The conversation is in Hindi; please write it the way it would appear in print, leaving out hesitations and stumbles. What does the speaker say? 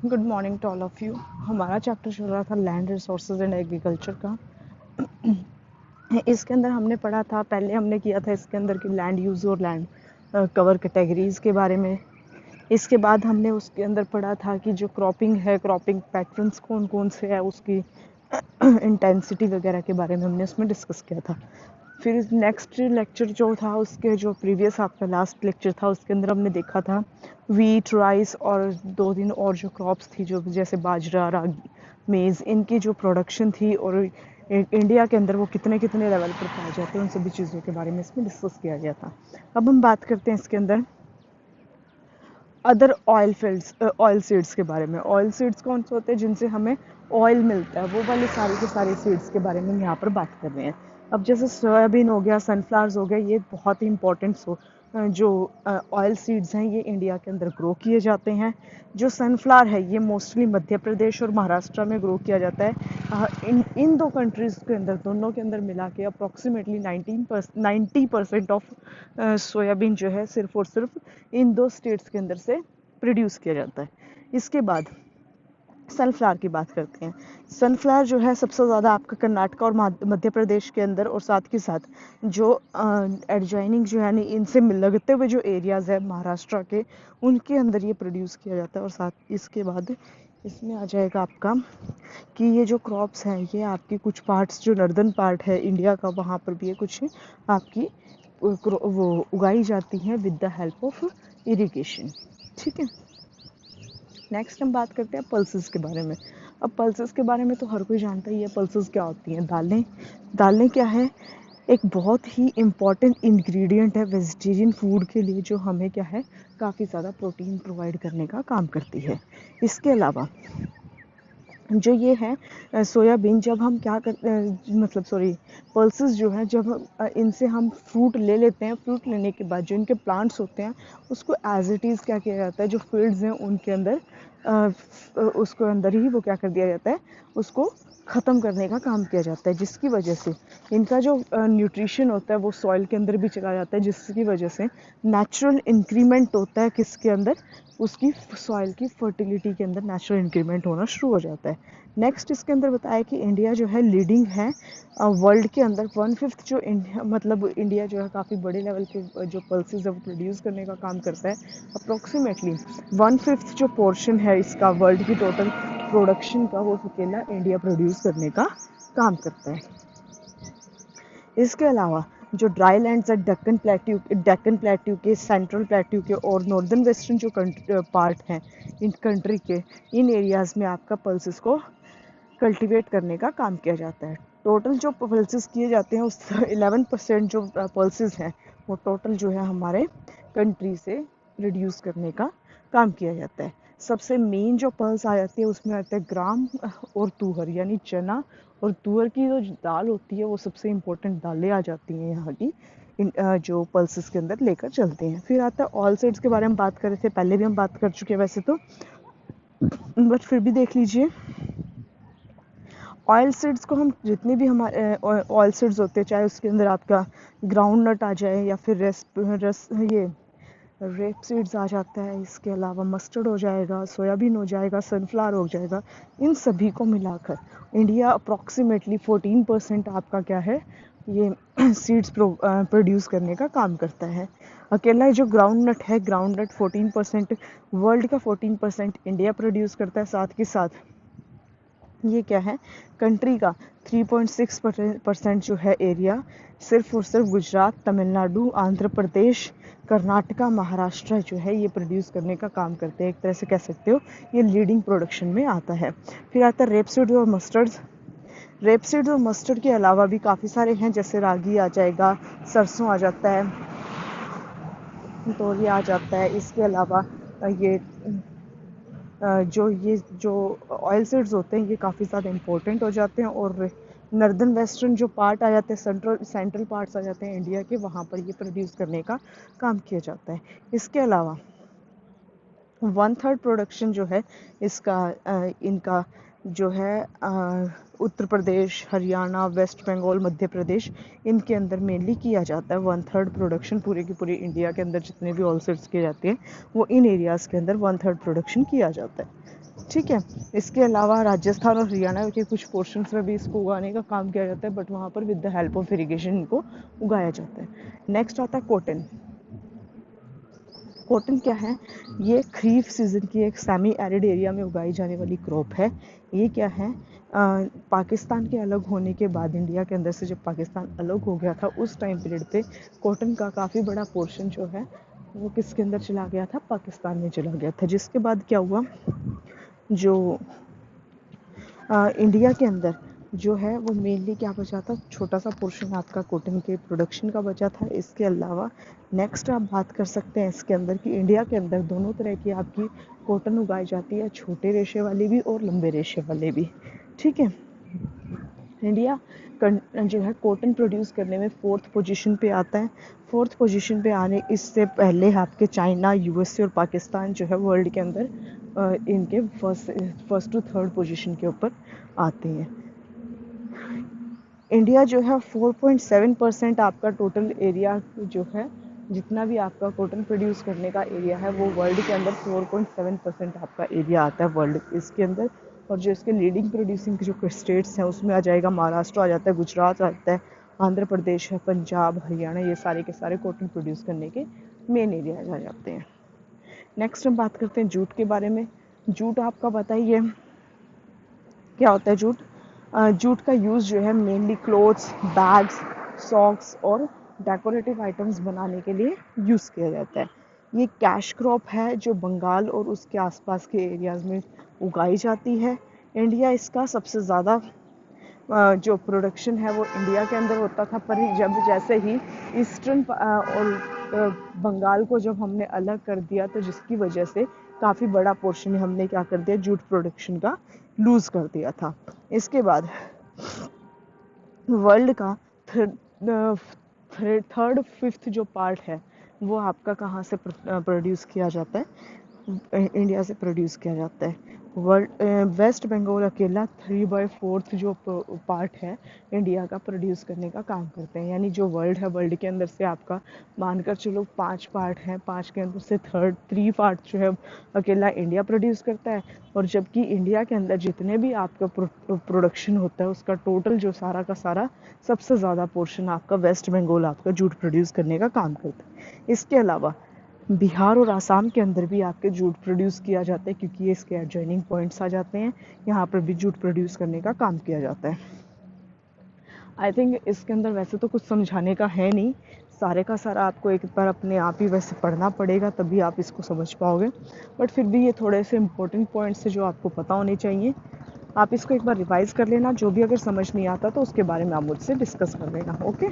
Good morning to all of you. हमारा चैप्टर चल रहा था लैंड रिसोर्सेज एंड एग्रीकल्चर का। इसके अंदर हमने पढ़ा था, पहले हमने किया था इसके अंदर की लैंड यूज़ और लैंड कवर कैटेगरीज़ के बारे में। इसके बाद हमने उसके अंदर पढ़ा था कि जो क्रॉपिंग है, क्रॉपिंग पैटर्न्स कौन कौन से है, उसकी इंटेंसिटी वगैरह के बारे में हमने उसमें डिस्कस किया था। फिर नेक्स्ट लेक्चर जो था, उसके जो प्रीवियस आपका लास्ट लेक्चर था, उसके अंदर हमने देखा था वीट, राइस और 2 दिन और जो क्रॉप्स थी, जो जैसे बाजरा, रागी, मेज़, इनकी जो प्रोडक्शन थी और इंडिया के अंदर वो कितने कितने लेवल पर पाए जाते हैं, उन सभी चीज़ों के बारे में इसमें डिस्कस किया गया था। अब हम बात करते हैं इसके अंदर other oil fields, oil seeds के बारे में। ऑयल सीड्स कौन से होते हैं जिनसे हमें ऑयल मिलता है, वो वाले सारे के सारे सीड्स के बारे में हम यहाँ पर बात कर रहे हैं। अब जैसे सोयाबीन हो गया, सनफ्लावर्स हो गया, ये बहुत ही इंपॉर्टेंट जो ऑयल सीड्स हैं, ये इंडिया के अंदर ग्रो किए जाते हैं। जो सनफ्लावर है, ये मोस्टली मध्य प्रदेश और महाराष्ट्र में ग्रो किया जाता है। इन दो कंट्रीज़ के अंदर, दोनों के अंदर मिला के अप्रॉक्सीमेटली 90% ऑफ सोयाबीन जो है सिर्फ और सिर्फ इन दो स्टेट्स के अंदर से प्रोड्यूस किया जाता है। इसके बाद सनफ्लावर की बात करते हैं। सनफ्लावर जो है सबसे ज़्यादा आपका कर्नाटक और मध्य प्रदेश के अंदर, और साथ के साथ जो एडजॉइनिंग जो यानी इनसे लगते हुए जो एरियाज़ है महाराष्ट्र के, उनके अंदर ये प्रोड्यूस किया जाता है। और साथ इसके बाद इसमें आ जाएगा आपका कि ये जो क्रॉप्स हैं, ये आपकी कुछ पार्ट्स जो नॉर्दर्न पार्ट है इंडिया का, वहाँ पर भी ये कुछ आपकी वो उगाई जाती हैं with the help of irrigation. ठीक है। नेक्स्ट हम बात करते हैं पल्सेस के बारे में। अब पल्सेस के बारे में तो हर कोई जानता ही है, पल्सेस क्या होती हैं। दालें। दालें क्या है, एक बहुत ही इम्पॉर्टेंट इंग्रेडिएंट है वेजिटेरियन फूड के लिए, जो हमें क्या है काफ़ी ज़्यादा प्रोटीन प्रोवाइड करने का काम करती है। इसके अलावा जो ये है सोयाबीन, जब हम क्या करते हैं, मतलब सॉरी, पल्सेस जो है, जब इनसे हम फ्रूट ले लेते हैं, फ्रूट लेने के बाद जो इनके प्लांट्स होते हैं, उसको एज इट इज़ क्या किया जाता है, जो फील्ड्स हैं उनके अंदर उसको अंदर ही वो क्या कर दिया जाता है, उसको ख़त्म करने का काम किया जाता है, जिसकी वजह से इनका जो न्यूट्रिशन होता है वो सॉइल के अंदर भी चला जाता है, जिसकी वजह से नेचुरल इंक्रीमेंट होता है किसके अंदर, उसकी सॉइल की फर्टिलिटी के अंदर नेचुरल इंक्रीमेंट होना शुरू हो जाता है। नेक्स्ट इसके अंदर बताया कि इंडिया जो है लीडिंग है वर्ल्ड के अंदर। 1/5 जो इंडिया, मतलब इंडिया जो है काफ़ी बड़े लेवल के जो पल्सेस है वो प्रोड्यूस करने का काम करता है। अप्रोक्सीमेटली 1/5 जो पोर्शन है इसका वर्ल्ड की टोटल प्रोडक्शन का, वो अकेला इंडिया प्रोड्यूस करने का काम करता है। इसके अलावा जो ड्राई लैंड्स है, डेक्कन प्लेट्यू के, सेंट्रल प्लेट्यू के और नॉर्दर्न वेस्टर्न जो पार्ट हैं इन कंट्री के, इन एरियाज़ में आपका पल्सेस को कल्टीवेट करने का काम किया जाता है। टोटल जो पल्सेस किए जाते हैं, उस 11% जो पल्सेस हैं, वो टोटल जो है हमारे कंट्री से रिड्यूस करने का काम किया जाता है। सबसे मेन जो पल्स आ जाती है उसमें आता है ग्राम और तुअर, यानी चना और तुअर की जो दाल होती है, वो सबसे इम्पोर्टेंट दालें आ जाती हैं यहाँ की जो पल्सेस के अंदर लेकर चलते हैं। फिर आता है ऑयल सीड्स के बारे में बात कर रहे थे, पहले भी हम बात कर चुके हैं वैसे तो, बट फिर भी देख लीजिए। ऑयल सीड्स को हम जितने भी हमारे ऑयल सीड्स होते हैं, चाहे उसके अंदर आपका ग्राउंड नट आ जाए या फिर ये रेप सीड्स आ जाता है, इसके अलावा मस्टर्ड हो जाएगा, सोयाबीन हो जाएगा, सनफ्लावर हो जाएगा, इन सभी को मिलाकर इंडिया अप्रॉक्सीमेटली 14% आपका क्या है, ये सीड्स प्रोड्यूस करने का काम करता है। अकेला जो ग्राउंड नट है, ग्राउंड नट 14%, वर्ल्ड का 14% इंडिया प्रोड्यूस करता है। साथ के साथ ये क्या है, कंट्री का 3.6% जो है एरिया, सिर्फ और सिर्फ गुजरात, तमिलनाडु, आंध्र प्रदेश, कर्नाटका, महाराष्ट्र जो है ये प्रोड्यूस करने का काम करते हैं। एक तरह से कह सकते हो ये लीडिंग प्रोडक्शन में आता है। फिर आता है रेपसीड और मस्टर्ड। रेपसीड और मस्टर्ड के अलावा भी काफ़ी सारे हैं, जैसे रागी आ जाएगा, सरसों आ जाता है, तो ये आ जाता है। इसके अलावा ये जो ऑयल सीड्स होते हैं, ये काफ़ी ज़्यादा इम्पोर्टेंट हो जाते हैं। और नॉर्दर्न वेस्टर्न जो पार्ट आ जाते हैं, सेंट्रल पार्ट्स आ जाते हैं इंडिया के, वहाँ पर ये प्रोड्यूस करने का काम किया जाता है। इसके अलावा 1/3 प्रोडक्शन जो है इसका इनका जो है उत्तर प्रदेश, हरियाणा, वेस्ट बंगाल, मध्य प्रदेश, इनके अंदर मेनली किया जाता है। 1/3 प्रोडक्शन पूरे की पूरी इंडिया के अंदर जितने भी ऑयल सीड्स किए जाते हैं, वो इन एरियाज़ के अंदर 1/3 प्रोडक्शन किया जाता है। ठीक है। इसके अलावा राजस्थान और हरियाणा के कुछ पोर्शंस में भी इसको उगाने का काम किया जाता है, बट वहाँ पर with the help of irrigation इनको उगाया जाता है। नेक्स्ट आता है कॉटन। कॉटन क्या है? ये खरीफ सीज़न की एक सेमी एरिड एरिया में उगाई जाने वाली क्रॉप है। ये क्या है, पाकिस्तान के अलग होने के बाद, इंडिया के अंदर से जब पाकिस्तान अलग हो गया था उस टाइम पीरियड पे कॉटन का काफ़ी बड़ा पोर्शन जो है वो किसके अंदर चला गया था? पाकिस्तान में चला गया था। जिसके बाद क्या हुआ, जो इंडिया के अंदर जो है वो मेनली क्या बचा था, छोटा सा पोर्शन आपका कॉटन के प्रोडक्शन का बचा था। इसके अलावा नेक्स्ट आप बात कर सकते हैं इसके अंदर कि इंडिया के अंदर दोनों तरह की आपकी कॉटन उगाई जाती है, छोटे रेशे वाली भी और लंबे रेशे वाले भी। ठीक है। इंडिया जो है कॉटन प्रोड्यूस करने में 4th पोजीशन पे आता है। 4th पोजीशन पे आने इससे पहले आपके चाइना, यूएसए और पाकिस्तान जो है वर्ल्ड के अंदर इनके फर्स्ट टू थर्ड पोजीशन के ऊपर आते हैं। इंडिया जो है 4.7% आपका टोटल एरिया जो है, जितना भी आपका कॉटन प्रोड्यूस करने का एरिया है वो वर्ल्ड के अंदर 4.7% आपका एरिया आता है वर्ल्ड इसके अंदर। और जो इसके लीडिंग प्रोड्यूसिंग जो स्टेट्स हैं उसमें आ जाएगा महाराष्ट्र आ जाता है, गुजरात आ जाता है, आंध्र प्रदेश है, पंजाब, हरियाणा, ये सारे के सारे कॉटन प्रोड्यूस करने के मेन एरिया आ जाते हैं। नेक्स्ट हम बात करते हैं जूट के बारे में। जूट आपका बताइए क्या होता है जूट? जूट का यूज़ जो है मेनली क्लोथ्स, बैग्स, सॉक्स और डेकोरेटिव आइटम्स बनाने के लिए यूज़ किया जाता है। ये कैश क्रॉप है जो बंगाल और उसके आसपास के एरियाज़ में उगाई जाती है। इंडिया इसका सबसे ज़्यादा जो प्रोडक्शन है वो इंडिया के अंदर होता था, पर जब जैसे ही ईस्टर्न और बंगाल को जब हमने अलग कर दिया तो जिसकी वजह से काफ़ी बड़ा पोर्शन हमने क्या कर दिया, जूट प्रोडक्शन का लूज़ कर दिया था। इसके बाद वर्ल्ड का थर्ड फिफ्थ जो पार्ट है वो आपका कहाँ से प्रोड्यूस किया जाता है? इंडिया से प्रोड्यूस किया जाता है। वर्ल्ड वेस्ट बंगाल अकेला 3/4 जो पार्ट है इंडिया का प्रोड्यूस करने का काम करते हैं। यानी जो वर्ल्ड है, वर्ल्ड के अंदर से आपका मानकर चलो 5 पार्ट हैं, 5 के अंदर से 3 पार्ट जो है अकेला इंडिया प्रोड्यूस करता है। और जबकि इंडिया के अंदर जितने भी आपका प्रोडक्शन होता है उसका टोटल जो सारा का सारा सबसे ज़्यादा पोर्शन आपका वेस्ट बंगाल आपका जूट प्रोड्यूस करने का काम करता है। इसके अलावा बिहार और आसाम के अंदर भी आपके जूट प्रोड्यूस किया जाता है, क्योंकि ये इसके एडजॉइनिंग पॉइंट्स आ जाते हैं, यहाँ पर भी जूट प्रोड्यूस करने का काम किया जाता है। आई थिंक इसके अंदर वैसे तो कुछ समझाने का है नहीं, सारे का सारा आपको एक बार अपने आप ही वैसे पढ़ना पड़ेगा तभी आप इसको समझ पाओगे। बट फिर भी ये थोड़े से इंपॉर्टेंट पॉइंट्स है जो आपको पता होने चाहिए। आप इसको एक बार रिवाइज कर लेना, जो भी अगर समझ नहीं आता तो उसके बारे में आप मुझसे डिस्कस कर लेना। ओके।